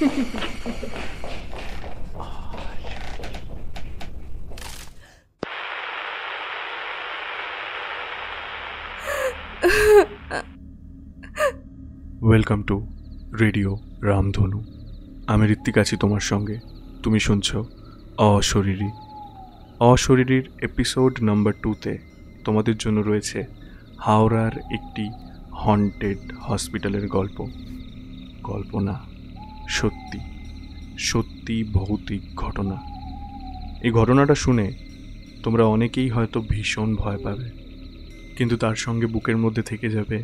Welcome to radio রামধনু। আমি ঋত্বিক আছি তোমার সঙ্গে। তুমি শুনছ অশরীরী। অশরীরীর এপিসোড নাম্বার 2-তে তোমাদের জন্য রয়েছে হাওড়ার একটি হন্টেড হসপিটালের গল্প। গল্প না, সত্যি সত্যি ভৌতিক ঘটনা। এই ঘটনাটা শুনে তোমরা অনেকেই হয়তো ভীষণ ভয় পাবে, কিন্তু তার সঙ্গে বুকের মধ্যে থেকে যাবে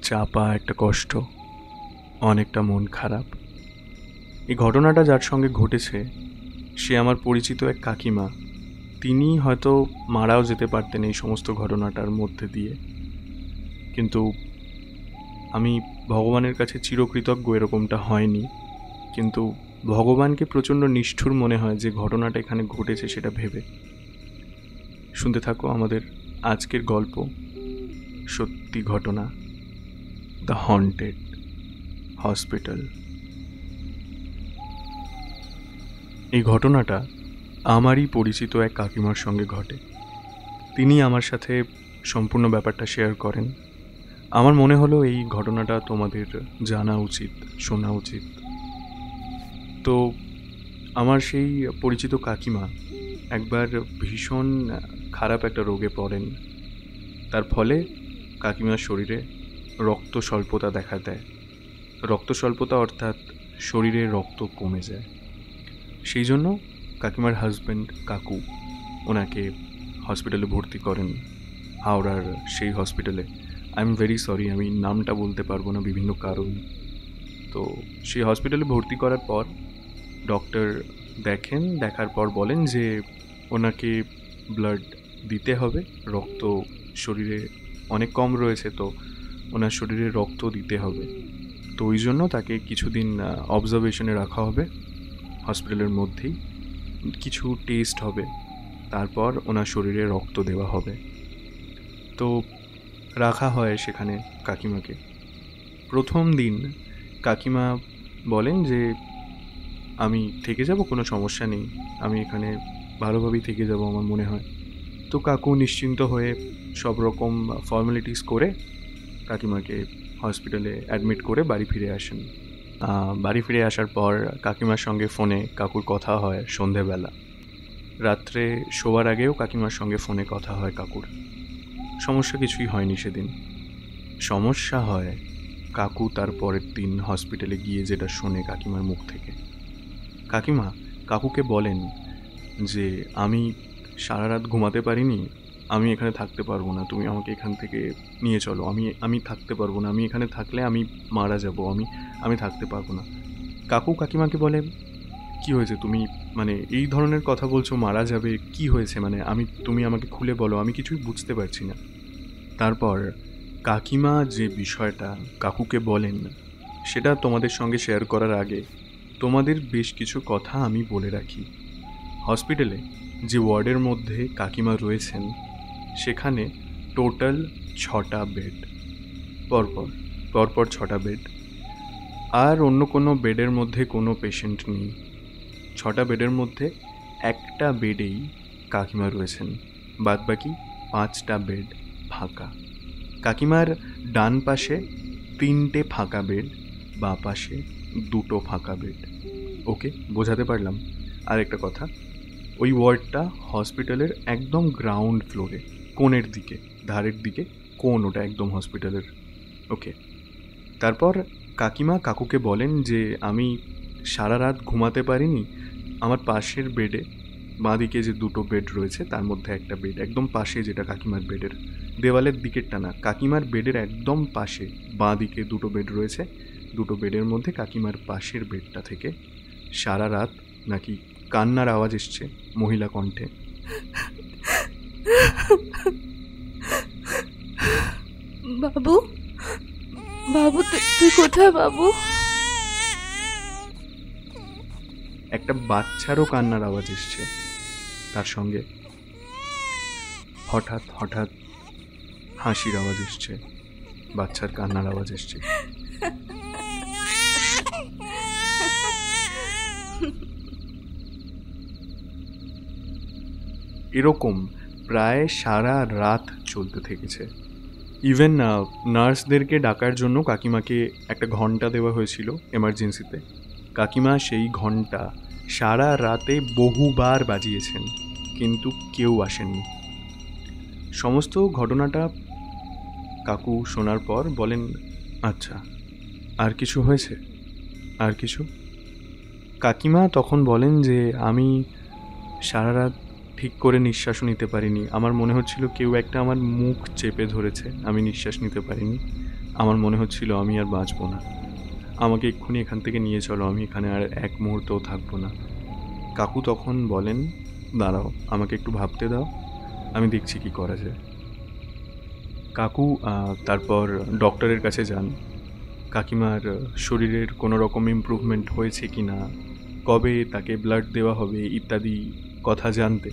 চাপা একটা কষ্ট, অনেকটা মন খারাপ। এই ঘটনাটা যার সঙ্গে ঘটেছে সে আমার পরিচিত এক কাকিমা। তিনি হয়তো মারাও যেতে পারতেন এই সমস্ত ঘটনাটার মধ্যে দিয়ে, কিন্তু আমি ভগবানের কাছে চিরকৃতজ্ঞ এরকমটা হয়নি। কিন্তু ভগবানকে প্রচণ্ড নিষ্ঠুর মনে হয় যে ঘটনাটা এখানে ঘটেছে সেটা ভেবে। শুনতে থাকো আমাদের আজকের গল্প, সত্যি ঘটনা, দ্য হন্টেড হসপিটাল। এই ঘটনাটা আমারই পরিচিত এক কাকিমার সঙ্গে ঘটে। তিনি আমার সাথে সম্পূর্ণ ব্যাপারটা শেয়ার করেন। আমার মনে হলো এই ঘটনাটা তোমাদের জানা উচিত, শোনা উচিত। তো আমার সেই পরিচিত কাকিমা একবার ভীষণ খারাপ একটা রোগে পড়েন। তার ফলে কাকিমার শরীরে রক্ত স্বল্পতা দেখা দেয়। রক্ত স্বল্পতা অর্থাৎ শরীরে রক্ত কমে যায়। সেই জন্য কাকিমার হাজব্যান্ড কাকু ওনাকে হসপিটালে ভর্তি করেন, হাওড়ার সেই হসপিটালে। আই এম ভেরি সরি, আমি নামটা বলতে পারবো না বিভিন্ন কারণ। তো সেই হসপিটালে ভর্তি করার পর ডক্টর দেখেন, দেখার পর বলেন যে ওনাকে ব্লাড দিতে হবে। রক্ত শরীরে অনেক কম রয়েছে, তো ওনার শরীরে রক্ত দিতে হবে। তো ওই জন্য তাকে কিছুদিন অবজারভেশনে রাখা হবে হসপিটালের মধ্যেই। কিছু টেস্ট হবে, তারপর ওনার শরীরে রক্ত দেওয়া হবে। তো রাখা হয় সেখানে কাকিমাকে। প্রথম দিন কাকিমা বলেন যে আমি থেকে যাব, কোনো সমস্যা নেই, আমি এখানে ভালোভাবেই থেকে যাব আমার মনে হয়। তো কাকু নিশ্চিন্ত হয়ে সব রকম ফর্মালিটিস করে কাকিমাকে হসপিটালে অ্যাডমিট করে বাড়ি ফিরে আসেন। বাড়ি ফিরে আসার পর কাকিমার সঙ্গে ফোনে কাকুর কথা হয় সন্ধেবেলা। রাত্রে শোবার আগেও কাকিমার সঙ্গে ফোনে কথা হয় কাকুর। সমস্যা কিছুই হয়নি সেদিন। সমস্যা হয় কাকু তার পরের দিন হসপিটালে গিয়ে যেটা শোনে কাকিমার মুখ থেকে। কাকিমা কাকুকে বলেন যে আমি সারা রাত ঘুমাতে পারিনি, আমি এখানে থাকতে পারবো না, তুমি আমাকে এখান থেকে নিয়ে চলো, আমি থাকতে পারবো না, আমি এখানে থাকলে আমি মারা যাব, আমি থাকতে পারবো না। কাকু কাকিমাকে বলে, কি হয়েছে, তুমি মানে এই ধরনের কথা বলছো, মারা যাবে, কি হয়েছে, মানে তুমি আমাকে খুলে বলো, আমি কিছুই বুঝতে পারছি না। তারপর কাকিমা যে বিষয়টা কাকুকে বলেন সেটা তোমাদের সঙ্গে শেয়ার করার আগে তোমাদের বেশ কিছু কথা আমি বলে রাখি। হসপিটালে যে ওয়ার্ডের মধ্যে কাকিমা রয়েছেন সেখানে টোটাল 6টা বেড, পরপর 6টা বেড। আর অন্য কোনো বেডের মধ্যে কোনো পেশেন্ট নেই। 6টা বেডের মধ্যে একটা বেডেই কাকিমা রয়েছেন, বাদবাকি 5টা বেড ফাঁকা। কাকিমার ডান পাশে 3টে ফাঁকা বেড, বাঁ পাশে 2টো ফাঁকা বেড। ওকে, বোঝাতে পারলাম? আর একটা কথা, ওই ওয়ার্ডটা হসপিটালের একদম গ্রাউন্ড ফ্লোরে, কোণের দিকে, ধারের দিকে কোণ, ওটা একদম হসপিটালের। ওকে। তারপর কাকিমা কাকুকে বলেন যে আমি সারা রাত ঘুমাতে পারিনি, আমার পাশের বেডে, বাঁদিকে যে 2টো বেড রয়েছে তার মধ্যে একটা বেড একদম পাশে, যেটা কাকিমার বেডের দেওয়ালের দিকেরটা না, কাকিমার বেডের একদম পাশে বাঁদিকে 2টো বেড রয়েছে। 2টো বেডের মধ্যে কাকিমার পাশের বেডটা থেকে সারা রাত নাকি কান্নার আওয়াজ এসছে মহিলা কণ্ঠে। বাবু, বাবু তুই কোথায় বাবু? একটা বাচ্চারও কান্নার আওয়াজ এসছে। তার সঙ্গে হঠাৎ হঠাৎ হাসির আওয়াজ এসছে, বাচ্চার কান্নার আওয়াজ এসছে। এরকম প্রায় সারা রাত চলতে থেকেছে। ইভেন নার্সদেরকে ডাকার জন্য কাকিমাকে একটা ঘন্টা দেওয়া হয়েছিল এমার্জেন্সিতে। কাকিমা সেই ঘন্টা সারা রাতে বহুবার বাজিয়েছেন, কিন্তু কেউ আসেননি। সমস্ত ঘটনাটা কাকু শোনার পর বলেন, আচ্ছা, আর কিছু হয়েছে? আর কিছু? কাকিমা তখন বলেন যে আমি সারা রাত ঠিক করে নিঃশ্বাসও নিতে পারিনি। আমার মনে হচ্ছিল কেউ একটা আমার মুখ চেপে ধরেছে, আমি নিঃশ্বাস নিতে পারিনি। আমার মনে হচ্ছিল আমি আর বাঁচব না, আমাকে এক্ষুনি এখান থেকে নিয়ে চলো, আমি এখানে আর এক মুহূর্তও থাকবো না। কাকু তখন বলেন, দাঁড়াও, আমাকে একটু ভাবতে দাও, আমি দেখছি কি করা যায়। কাকু তারপর ডক্টরের কাছে যান, কাকিমার শরীরের কোনো রকম ইমপ্রুভমেন্ট হয়েছে কি না, কবে তাকে ব্লাড দেওয়া হবে ইত্যাদি কথা জানতে।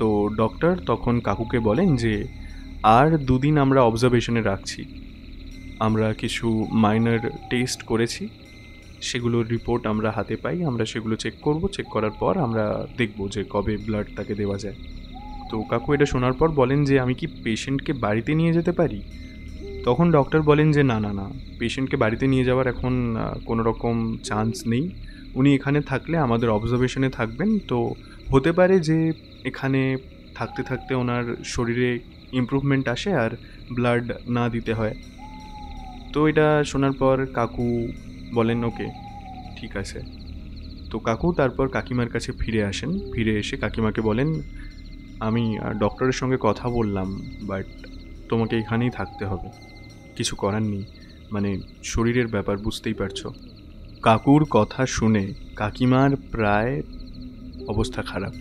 তো ডক্টর তখন কাকুকে বলেন যে আর 2 দিন আমরা অবজারভেশনে রাখছি, আমরা কিছু মাইনর টেস্ট করেছি, সেগুলোর রিপোর্ট আমরা হাতে পাই, আমরা সেগুলো চেক করব, চেক করার পর আমরা দেখব যে কবে ব্লাড তাকে দেওয়া যায়। তো কাকু এটা শোনার পর বলেন যে আমি কি পেশেন্টকে বাড়িতে নিয়ে যেতে পারি? তখন ডক্টর বলেন যে না না না, পেশেন্টকে বাড়িতে নিয়ে যাওয়ার এখন কোনো রকম চান্স নেই। উনি এখানে থাকলে আমাদের অবজারভেশনে থাকবেন, তো হতে পারে যে এখানে থাকতে থাকতে ওনার শরীরে ইমপ্রুভমেন্ট আসে আর ব্লাড না দিতে হয়। তো এটা শোনার পর কাকু বলেন ওকে, ঠিক আছে। তো কাকু তারপর কাকিমার কাছে ফিরে আসেন, ফিরে এসে কাকিমাকে বলেন, আমি ডক্টরের সঙ্গে কথা বললাম, বাট তোমাকে এখানেই থাকতে হবে, কিছু করার নেই, মানে শরীরের ব্যাপার, বুঝতেই পারছো। কাকুর কথা শুনে কাকিমার প্রায় অবস্থা খারাপ।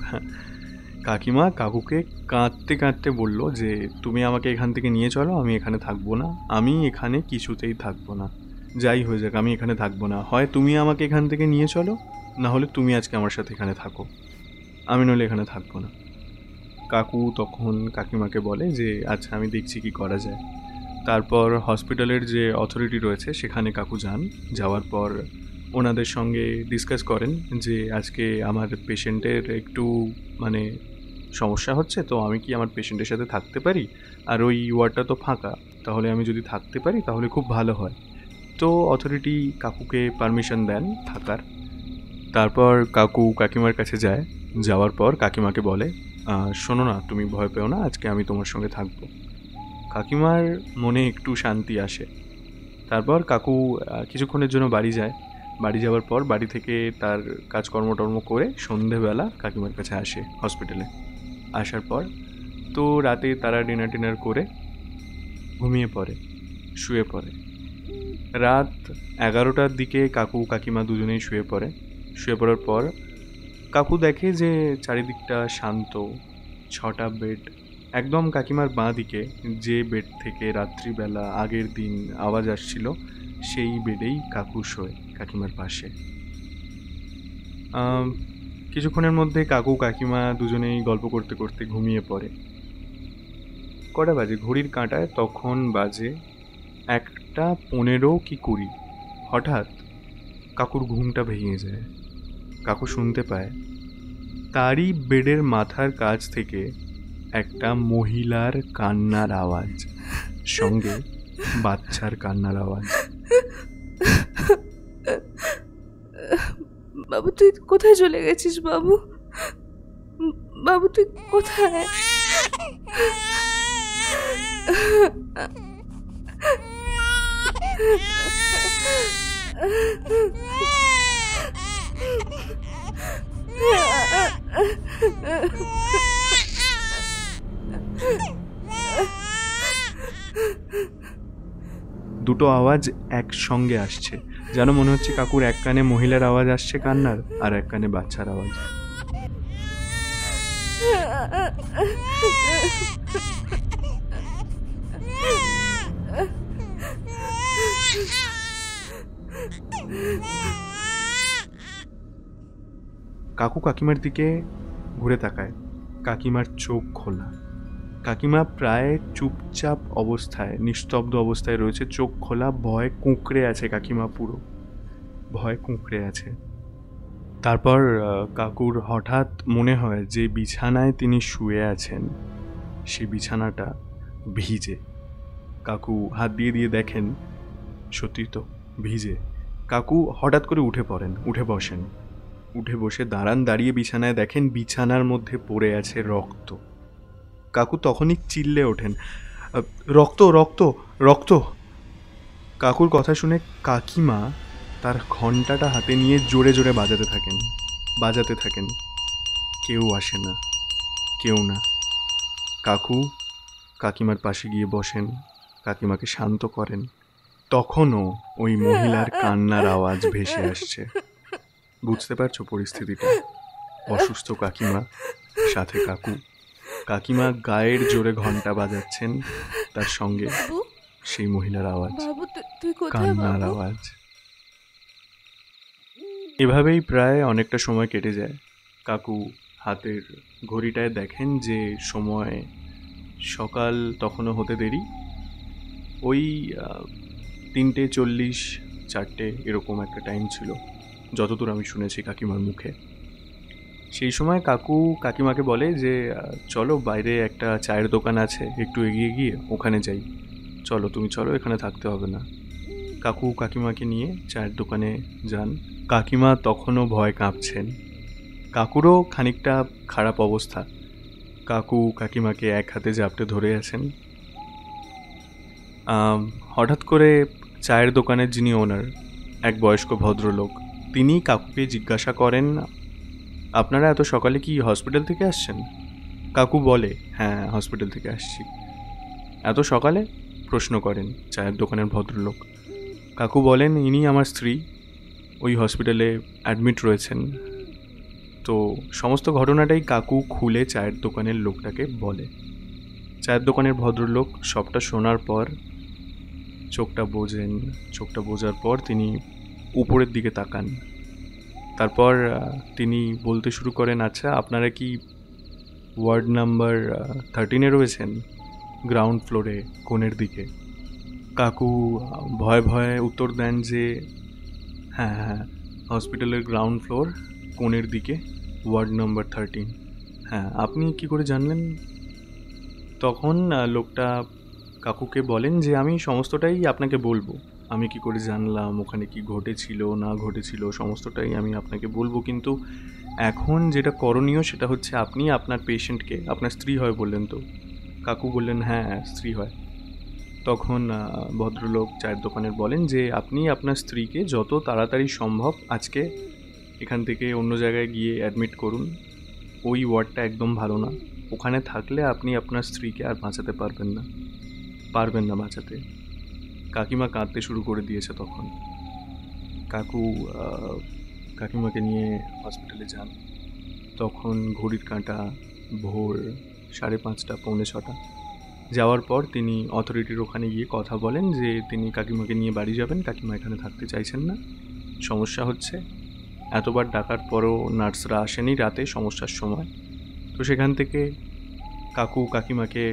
কাকিমা কাকুকে কাঁদতে কাঁদতে বলল যে তুমি আমাকে এখান থেকে নিয়ে চলো, আমি এখানে থাকবো না, আমি এখানে কিছুতেই থাকবো না, যাই হয়ে যাক আমি এখানে থাকবো না, হয় তুমি আমাকে এখান থেকে নিয়ে চলো, না হলে তুমি আজকে আমার সাথে এখানে থাকো, আমি নইলে এখানে থাকবো না। কাকু তখন কাকিমাকে বলে যে আচ্ছা, আমি দেখছি কি করা যায়। তারপর হসপিটালের যে অথরিটি রয়েছে সেখানে কাকু যান, যাওয়ার পর ওনাদের সঙ্গে ডিসকাস করেন যে আজকে আমার পেশেন্টের একটু মানে সমস্যা হচ্ছে, তো আমি কি আমার পেশেন্টের সাথে থাকতে পারি, আর ওই ওয়ার্ডটা তো ফাঁকা, তাহলে আমি যদি থাকতে পারি তাহলে খুব ভালো হয়। তো অথরিটি কাকুকে পারমিশন দেন থাকার। তারপর কাকু কাকিমার কাছে যায়, যাওয়ার পর কাকিমাকে বলে, শোনো না, তুমি ভয় পেও না, আজকে আমি তোমার সঙ্গে থাকবো। কাকিমার মনে একটু শান্তি আসে। তারপর কাকু কিছুক্ষণের জন্য বাড়ি যায়, বাড়ি যাওয়ার পর বাড়ি থেকে তার কাজকর্ম করে সন্ধেবেলা কাকিমার কাছে আসে হসপিটালে। আসার পর তো রাতে তারা ডিনার করে ঘুমিয়ে পড়ে, শুয়ে পড়ে। রাত 11টার দিকে কাকু কাকিমা দুজনেই শুয়ে পড়ে। শুয়ে পড়ার পর কাকু দেখে যে চারিদিকটা শান্ত, 6টা বেড, একদম কাকিমার বাঁ দিকে যে বেড থেকে রাত্রিবেলা আগের দিন আওয়াজ আসছিল সেই বেডেই কাকু শোয় কাকিমার পাশে। কিছুক্ষণের মধ্যে কাকু কাকিমা দুজনেই গল্প করতে করতে ঘুমিয়ে পড়ে। কটা বাজে ঘড়ির কাঁটায়? তখন বাজে 1:15 কি 20। হঠাৎ কাকুর ঘুমটা ভেঙে যায়। কাকু শুনতে পায় তারই বেডের মাথার কাছ থেকে একটা মহিলার কান্নার আওয়াজ, সঙ্গে বাচ্চার কান্নার আওয়াজ। বাবু তুই কোথায় চলে গেছিস? বাবু, বাবু তুই কোথায়? দুটো আওয়াজ একসঙ্গে আসছে, যেন মনে হচ্ছে কাকুর এক কানে মহিলার আওয়াজ আসছে কান্নার, আর এক কানে বাচ্চার আওয়াজ। কাকু কাকিমার দিকে ঘুরে তাকায়, কাকিমার চোখ খোলা। কাকিমা প্রায় চুপচাপ অবস্থায়, নিস্তব্ধ অবস্থায় রয়েছে, চোখ খোলা, ভয় কুঁকড়ে আছে কাকিমা, পুরো ভয় কুঁকড়ে আছে। তারপর কাকুর হঠাৎ মনে হয় যে বিছানায় তিনি শুয়ে আছেন সেই বিছানাটা ভিজে। কাকু হাত দিয়ে দিয়ে দেখেন সত্যি তো ভিজে। কাকু হঠাৎ করে উঠে বসেন, উঠে বসে দাঁড়িয়ে বিছানায় দেখেন বিছানার মধ্যে পড়ে আছে রক্ত। কাকু তখনই চিল্লে ওঠেন, রক্ত রক্ত রক্ত। কাকুর কথা শুনে কাকিমা তার ঘণ্টাটা হাতে নিয়ে জোরে জোরে বাজাতে থাকেন। কেউ আসে না, কেউ না। কাকু কাকিমার পাশে গিয়ে বসেন, কাকিমাকে শান্ত করেন। তখনও ওই মহিলার কান্নার আওয়াজ ভেসে আসছে। বুঝতে পারছো পরিস্থিতিটা? অসুস্থ কাকিমা, সাথে কাকু। কাকিমা গায়ের জোরে ঘন্টা বাজাচ্ছেন, তার সঙ্গে সেই মহিলার আওয়াজ, কান্নার আওয়াজ। এভাবেই প্রায় অনেকটা সময় কেটে যায়। কাকু হাতের ঘড়িটায় দেখেন যে সময় সকাল তখনও হতে দেরি, ওই 3:40, 4টে এরকম একটা টাইম ছিল, যতদূর আমি শুনেছি কাকিমার মুখে। সেই সময় কাকু কাকিমাকে বলে যে চলো বাইরে একটা চায়ের দোকান আছে, একটু এগিয়ে গিয়ে ওখানে যাই, চলো তুমি চলো, এখানে থাকতে হবে না। কাকু কাকিমাকে নিয়ে চায়ের দোকানে যান। কাকিমা তখনও ভয় কাঁপছেন। কাকুরও খানিকটা খারাপ অবস্থা। কাকু কাকিমাকে এক হাতে জাপটে ধরে আছেন। হঠাৎ করে চায়ের দোকানের যিনি ওনার, এক বয়স্ক ভদ্রলোক, তিনি কাকুকে জিজ্ঞাসা করেন, আপনারা এত সকালে কি হসপিটাল থেকে আসছেন? কাকু বলে, হ্যাঁ হসপিটাল থেকে আসছি। এত সকালে প্রশ্ন করেন চায়ের দোকানের ভদ্রলোক। কাকু বলেন, ইনি আমার স্ত্রী, ওই হসপিটালে অ্যাডমিট রয়েছেন। তো সমস্ত ঘটনাটাই কাকু খুলে চায়ের দোকানের লোকটাকে বলে। চায়ের দোকানের ভদ্রলোক সবটা শোনার পর চোখটা বোঝার পর তিনি উপরের দিকে তাকান। তারপর তিনি বলতে শুরু করেন, আচ্ছা আপনারা কি ওয়ার্ড নাম্বার 13-এ রয়েছেন, গ্রাউন্ড ফ্লোরে কোণের দিকে? কাকু ভয়ে ভয়ে উত্তর দেন যে হ্যাঁ হ্যাঁ, হসপিটালের গ্রাউন্ড ফ্লোর কোণের দিকে, ওয়ার্ড নাম্বার 13। হ্যাঁ, আপনি কি করে জানলেন? তখন লোকটা কাকুকে বলেন যে আমি সমস্তটাই আপনাকে বলবো, আমি কি করে জানলাম, ওখানে কি ঘটেছিল না ঘটেছিল, সমস্তটাই আমি আপনাকে বলবো। কিন্তু এখন যেটা করণীয় সেটা হচ্ছে আপনি আপনার পেশেন্টকে, আপনার স্ত্রী হয় বললেন তো? কাকু বললেন হ্যাঁ স্ত্রী হয়। তখন ভদ্রলোক চায়ের দোকানের বলেন যে আপনি আপনার স্ত্রীকে যত তাড়াতাড়ি সম্ভব আজকে এখান থেকে অন্য জায়গায় গিয়ে অ্যাডমিট করুন। ওই ওয়ার্ডটা একদম ভালো না, ওখানে থাকলে আপনি আপনার স্ত্রীকে আর বাঁচাতে পারবেন না বাঁচাতে। কাকিমা কাঁদতে শুরু করে দিয়েছে তখন। কাকু কাকিমাকে নিয়ে হসপিটালে যান। তখন ঘড়ির কাঁটা ভোর 5:30, 5:45। যাওয়ার পর তিনি অথরিটির ওখানে গিয়ে কথা বলেন যে তিনি কাকিমাকে নিয়ে বাড়ি যাবেন, কাকিমা এখানে থাকতে চাইছেন না, সমস্যা হচ্ছে। এতবার ডাকার পরও নার্সরা আসেনি রাতে সমস্যার সময়। তো সেখান থেকে কাকু কাকিমাকে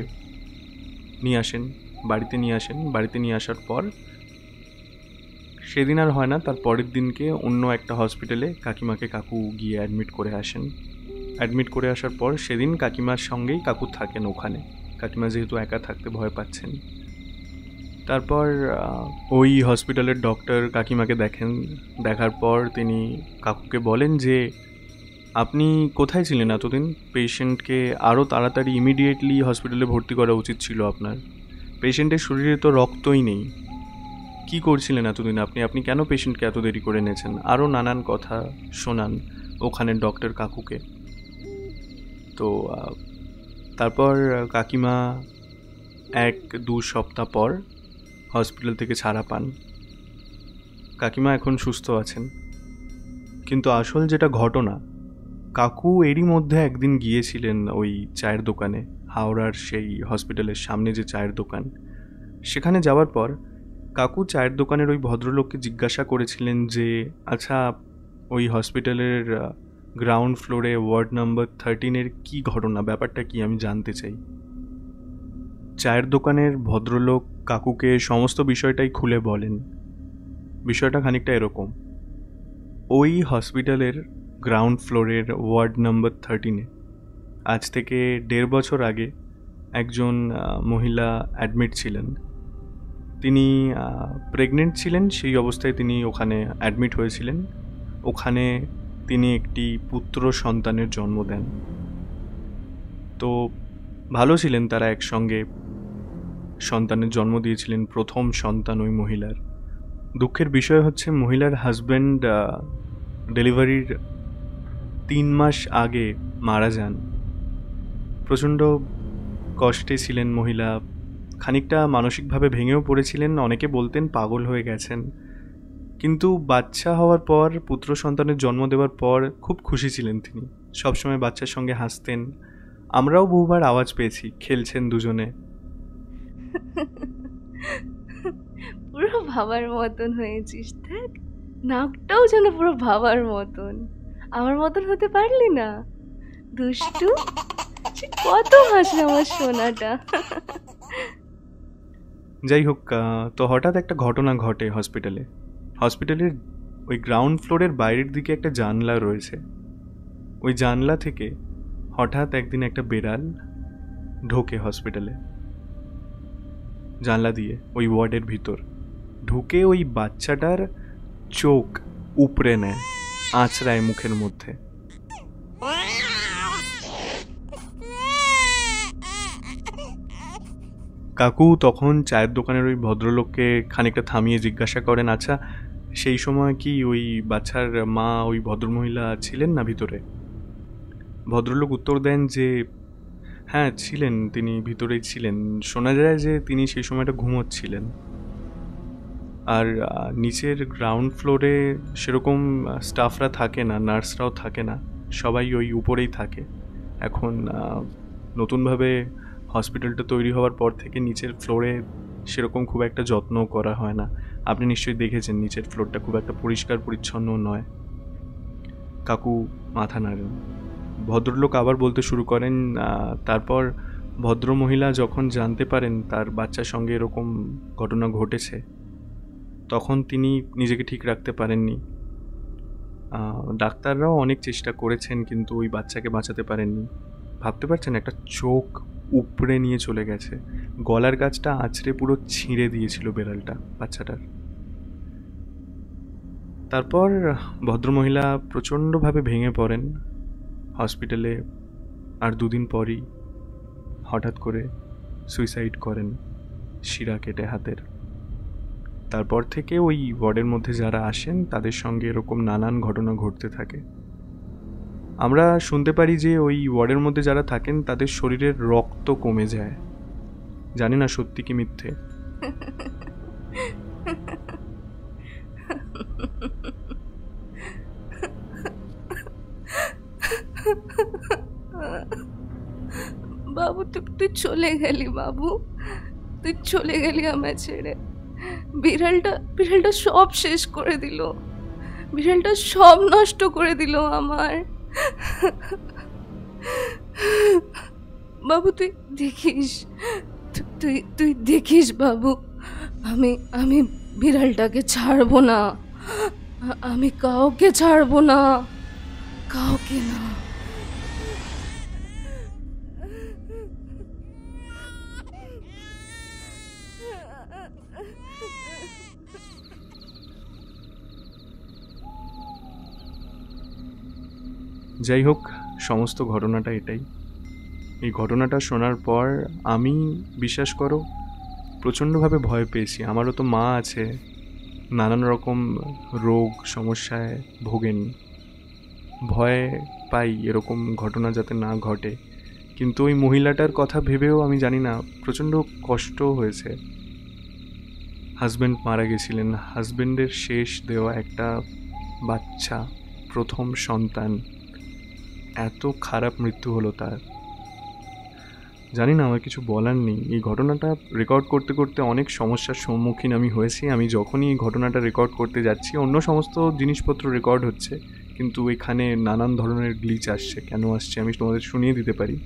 নিয়ে আসেন, বাড়িতে নিয়ে আসার পর সেদিন আর হয় না, তার পরের দিনকে অন্য একটা হসপিটালে কাকিমাকে কাকু গিয়ে অ্যাডমিট করে আসেন। অ্যাডমিট করে আসার পর সেদিন কাকিমার সঙ্গেই কাকু থাকেন ওখানে, কাকিমা যেহেতু একা থাকতে ভয় পাচ্ছেন। তারপর ওই হসপিটালের ডক্টর কাকিমাকে দেখেন, দেখার পর তিনি কাকুকে বলেন যে আপনি কোথায় ছিলেন এতদিন? পেশেন্টকে আরও তাড়াতাড়ি ইমিডিয়েটলি হসপিটালে ভর্তি করা উচিত ছিল আপনার। পেশেন্টের শরীরে তো রক্তই নেই, কি করছিলেন এতদিন আপনি কেন পেশেন্টকে এত দেরি করে এনেছেন? আরও নানান কথা শোনান ওখানের ডক্টর কাকুকে। তো তারপর কাকিমা 1-2 সপ্তাহ পর হসপিটাল থেকে ছাড়া পান। কাকিমা এখন সুস্থ আছেন। কিন্তু আসল যেটা ঘটনা, কাকু এরই মধ্যে একদিন গিয়েছিলেন ওই চায়ের দোকানে, হাওড়ার সেই হসপিটালের সামনে যে চায়ের দোকান, সেখানে যাওয়ার পর কাকু চায়ের দোকানের ওই ভদ্রলোককে জিজ্ঞাসা করেছিলেন যে আচ্ছা ওই হসপিটালের গ্রাউন্ড ফ্লোরে ওয়ার্ড নাম্বার 13-এর কী ঘটনা, ব্যাপারটা কি, আমি জানতে চাই। চায়ের দোকানের ভদ্রলোক কাকুকে সমস্ত বিষয়টাই খুলে বলেন। বিষয়টা খানিকটা এরকম, ওই হসপিটালের গ্রাউন্ড ফ্লোরের ওয়ার্ড নাম্বার 13-এ। আজ থেকে 1.5 বছর আগে একজন মহিলা অ্যাডমিট ছিলেন। তিনি প্রেগনেন্ট ছিলেন, সেই অবস্থায় তিনি ওখানে অ্যাডমিট হয়েছিলেন। ওখানে তিনি একটি পুত্র সন্তানের জন্ম দেন। তো ভালো ছিলেন, তারা একসঙ্গে সন্তানের জন্ম দিয়েছিলেন, প্রথম সন্তান ওই মহিলার। দুঃখের বিষয় হচ্ছে মহিলার হাজব্যান্ড ডেলিভারির 3 মাস আগে মারা যান। প্রচণ্ড কষ্টে ছিলেন মহিলা, খানিকটা মানসিকভাবে ভেঙেও পড়েছিলেন, অনেকে বলতেন পাগল হয়ে গেছেন। কিন্তু বাচ্চা হওয়ার পর, পুত্র সন্তানের জন্ম দেওয়ার পর খুব খুশি ছিলেন তিনি, সবসময় বাচ্চার সঙ্গে হাসতেন। আমরাও বহুবার আওয়াজ পেয়েছি, খেলছেন দুজনে। পুরো ভাবার মতন হয়েছিস, দেখ নাকটাও যেন পুরো ভাবার মতন। আমার মতন হতে পারলি না দুষ্টু? কত হাসে আমার সোনাটা। যাই হোক, তো হঠাৎ একটা ঘটনা ঘটে হসপিটালের ওই গ্রাউন্ড ফ্লোরের বাইরের দিকে একটা জানলা রয়েছে। ওই জানলা থেকে হঠাৎ একদিন একটা বেড়াল ঢোকে হসপিটালে, জানলা দিয়ে ওই ওয়ার্ডের ভিতর ঢুকে ওই বাচ্চাটার চোখ উপড়ে নেয়, আঁচড়ায় মুখের মধ্যে। কাকু তখন চায়ের দোকানের ওই ভদ্রলোককে খানিকটা থামিয়ে জিজ্ঞাসা করেন, আচ্ছা সেই সময় কি ওই বাচ্চার মা ওই ভদ্রমহিলা ছিলেন না ভিতরে? ভদ্রলোক উত্তর দেন যে হ্যাঁ ছিলেন, তিনি ভিতরেই ছিলেন। শোনা যায় যে তিনি সেই সময়টা ঘুমোচ্ছিলেন। আর নিচের গ্রাউন্ড ফ্লোরে সেরকম স্টাফরা থাকে না, নার্সরাও থাকে না, সবাই ওই উপরেই থাকে। এখন নতুনভাবে হসপিটালটা তৈরি হওয়ার পর থেকে নিচের ফ্লোরে সেরকম খুব একটা যত্নও করা হয় না। আপনি নিশ্চয়ই দেখেছেন নিচের ফ্লোরটা খুব একটা পরিষ্কার পরিচ্ছন্ন নয়। কাকু মাথা নাড়েন। ভদ্রলোক আবার বলতে শুরু করেন, তারপর ভদ্রমহিলা যখন জানতে পারেন তার বাচ্চার সঙ্গে এরকম ঘটনা ঘটেছে, তখন তিনি নিজেকে ঠিক রাখতে পারেননি। ডাক্তাররাও অনেক চেষ্টা করেছেন, কিন্তু ওই বাচ্চাকে বাঁচাতে পারেননি। ভাবতে পারছেন, একটা চোখ উপড়ে নিয়ে চলে গেছে, গলার গাছটা আঁচড়ে পুরো ছিঁড়ে দিয়েছিল বেড়ালটা বাচ্চাটার। তারপর ভদ্রমহিলা প্রচণ্ডভাবে ভেঙে পড়েন হসপিটালে। আর 2 দিন পরই হঠাৎ করে সুইসাইড করেন, শিরা কেটে হাতের। তারপর থেকে ওই ওয়ার্ডের মধ্যে যারা আসেন তাদের সঙ্গে এরকম নানান ঘটনা ঘটতে থাকে। আমরা শুনতে পারি যে ওই ওয়ার্ডের মধ্যে যারা থাকেন তাদের শরীরের রক্ত কমে যায়। জানি না সত্যি কি মিথ্যে। বাবু তুই চলে গেলি, বাবু তুই চলে গেলি আমায় ছেড়ে। বিড়ালটা সব শেষ করে দিল, বিড়ালটা সব নষ্ট করে দিল আমার। বাবু তুই দেখিস, তুই দেখিস বাবু, আমি বিড়ালটাকে ছাড়বো না, আমি কাউকে ছাড়বো না, কাউকে না। যাই হোক, সমস্ত ঘটনাটা এটাই। এই ঘটনাটা শোনার পর আমি, বিশ্বাস করো, প্রচণ্ডভাবে ভয় পেয়েছি। আমারও তো মা আছে, নানান রকম রোগ সমস্যায় ভোগেন। ভয় পাই এরকম ঘটনা যাতে না ঘটে। কিন্তু ওই মহিলাটার কথা ভেবেও আমি জানি না, প্রচণ্ড কষ্ট হয়েছে। হাজব্যান্ড মারা গেছিলেন, হাজব্যান্ডের শেষ দেওয়া একটা বাচ্চা, প্রথম সন্তান, এত খারাপ মৃত্যু হলো তার। জানি না, আমার কিছু বলার নেই। এই ঘটনাটা রেকর্ড করতে করতে অনেক সমস্যার সম্মুখীন আমি হয়েছি। আমি যখনই এই ঘটনাটা রেকর্ড করতে যাচ্ছি, অন্য সমস্ত জিনিসপত্র রেকর্ড হচ্ছে, কিন্তু এখানে নানান ধরনের গ্লিচ আসছে। কেন আসছে আমি তোমাদের শুনিয়ে দিতে পারি।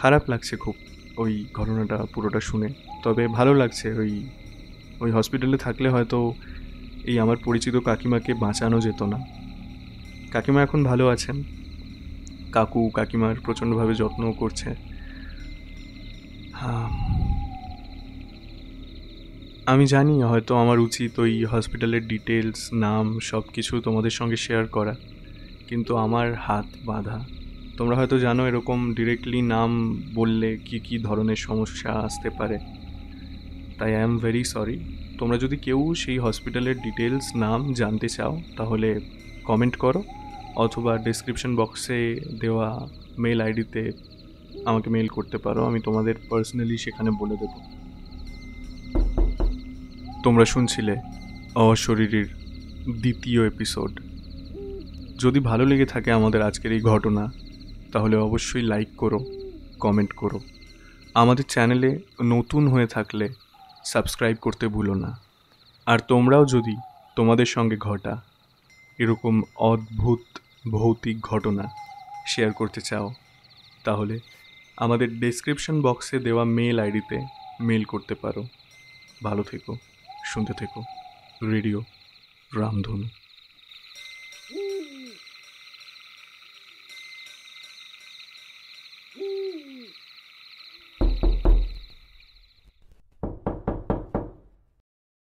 খারাপ লাগছে খুব ওই ঘটনাটা পুরোটা শুনে, তবে ভালো লাগছে ওই ওই হসপিটালে থাকলে হয়তো এই আমার পরিচিত কাকিমাকে বাঁচানো যেত না। কাকিমা এখন ভালো আছেন, কাকু কাকিমার প্রচণ্ডভাবে যত্নও করছে। হ্যাঁ, আমি জানি হয়তো আমার উচিত ওই হসপিটালের ডিটেলস, নাম সব কিছু তোমাদের সঙ্গে শেয়ার করা, কিন্তু আমার হাত বাঁধা। তোমরা হয়তো জানো এরকম ডিরেক্টলি নাম বললে কি কি ধরনের সমস্যা আসতে পারে, তাই আই এম ভেরি সরি। তোমরা যদি কেউ সেই হসপিটালের ডিটেলস, নাম জানতে চাও তাহলে কমেন্ট করো, অথবা ডেসক্রিপশন বক্সে দেওয়া মেল আইডিতে আমাকে মেল করতে পারো, আমি তোমাদের পার্সোনালি সেখানে বলে দেবো। তোমরা শুনছিলে অশরীরীর দ্বিতীয় এপিসোড। যদি ভালো লেগে থাকে আমাদের আজকের এই ঘটনা, তাহলে অবশ্যই লাইক করো, কমেন্ট করো। আমাদের চ্যানেলে নতুন হয়ে থাকলে সাবস্ক্রাইব করতে ভুলো না। আর তোমরাও যদি তোমাদের সঙ্গে ঘটা এরকম অদ্ভুত ভৌতিক ঘটনা শেয়ার করতে চাও, তাহলে আমাদের ডেসক্রিপশন বক্সে দেওয়া মেল আইডিতে মেল করতে পারো। ভালো থেকো, শুনতে থেকো রেডিও রামধনু।